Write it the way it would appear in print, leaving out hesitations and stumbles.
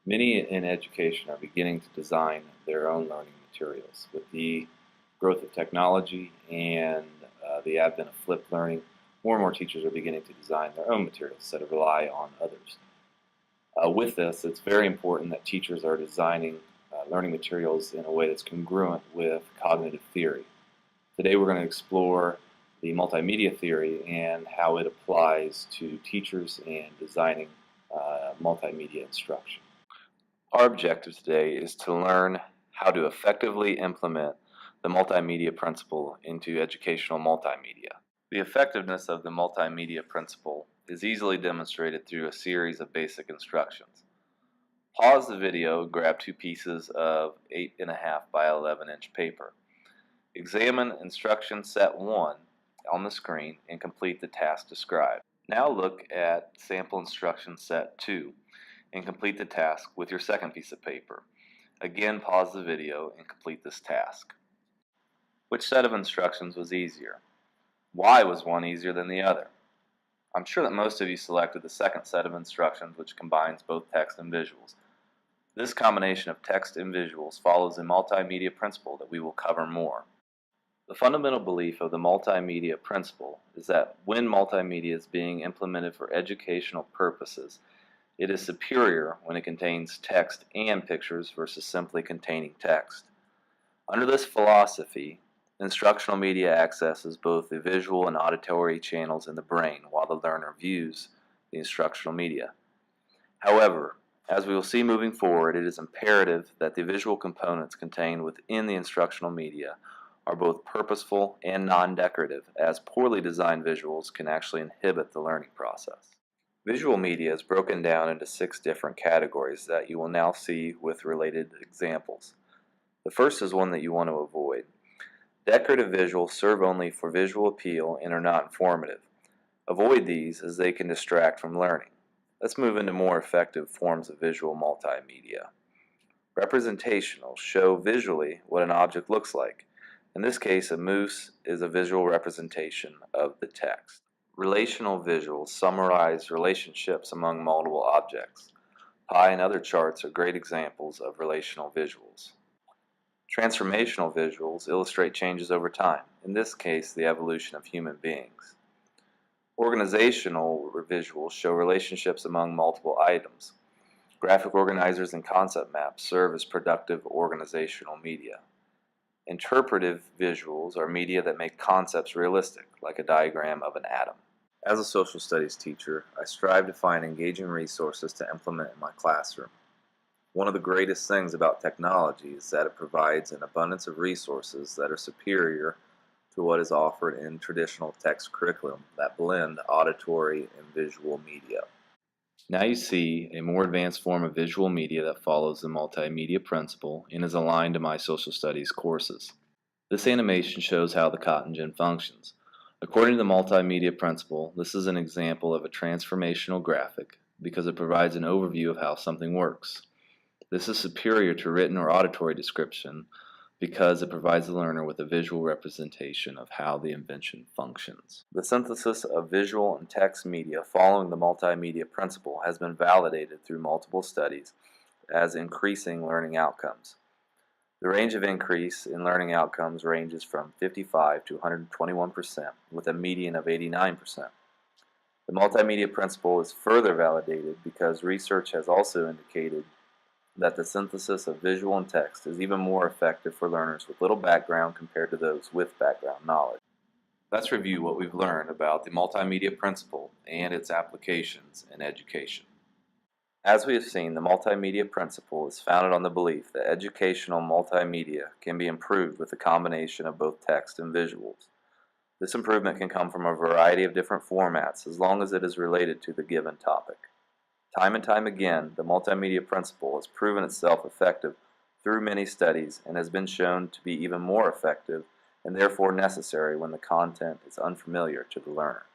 Many in education are beginning to design their own learning materials. With the growth of technology and the advent of flipped learning, more and more teachers are beginning to design their own materials instead of rely on others. With this, it's very important that teachers are designing learning materials in a way that's congruent with cognitive theory. Today we're going to explore the multimedia theory and how it applies to teachers and designing multimedia instruction. Our objective today is to learn how to effectively implement the multimedia principle into educational multimedia. The effectiveness of the multimedia principle is easily demonstrated through a series of basic instructions. Pause the video and grab two pieces of 8.5 by 11-inch paper. Examine instruction set 1 on the screen and complete the task described. Now look at sample instruction set 2 and complete the task with your second piece of paper. Again, pause the video and complete this task. Which set of instructions was easier? Why was one easier than the other? I'm sure that most of you selected the second set of instructions, which combines both text and visuals. This combination of text and visuals follows a multimedia principle that we will cover more. The fundamental belief of the multimedia principle is that when multimedia is being implemented for educational purposes, it is superior when it contains text and pictures versus simply containing text. Under this philosophy, instructional media accesses both the visual and auditory channels in the brain while the learner views the instructional media. However, as we will see moving forward, it is imperative that the visual components contained within the instructional media are both purposeful and non-decorative, as poorly designed visuals can actually inhibit the learning process. Visual media is broken down into 6 different categories that you will now see with related examples. The first is one that you want to avoid. Decorative visuals serve only for visual appeal and are not informative. Avoid these as they can distract from learning. Let's move into more effective forms of visual multimedia. Representational show visually what an object looks like. In this case, a moose is a visual representation of the text. Relational visuals summarize relationships among multiple objects. Pie and other charts are great examples of relational visuals. Transformational visuals illustrate changes over time, in this case the evolution of human beings. Organizational visuals show relationships among multiple items. Graphic organizers and concept maps serve as productive organizational media. Interpretive visuals are media that make concepts realistic, like a diagram of an atom. As a social studies teacher, I strive to find engaging resources to implement in my classroom. One of the greatest things about technology is that it provides an abundance of resources that are superior to what is offered in traditional text curriculum that blend auditory and visual media. Now you see a more advanced form of visual media that follows the multimedia principle and is aligned to my social studies courses. This animation shows how the cotton gin functions. According to the multimedia principle, this is an example of a transformational graphic because it provides an overview of how something works. This is superior to written or auditory description because it provides the learner with a visual representation of how the invention functions. The synthesis of visual and text media following the multimedia principle has been validated through multiple studies as increasing learning outcomes. The range of increase in learning outcomes ranges from 55 to 121%, with a median of 89%. The multimedia principle is further validated because research has also indicated that the synthesis of visual and text is even more effective for learners with little background compared to those with background knowledge. Let's review what we've learned about the multimedia principle and its applications in education. As we have seen, the multimedia principle is founded on the belief that educational multimedia can be improved with a combination of both text and visuals. This improvement can come from a variety of different formats as long as it is related to the given topic. Time and time again, the multimedia principle has proven itself effective through many studies and has been shown to be even more effective and therefore necessary when the content is unfamiliar to the learner.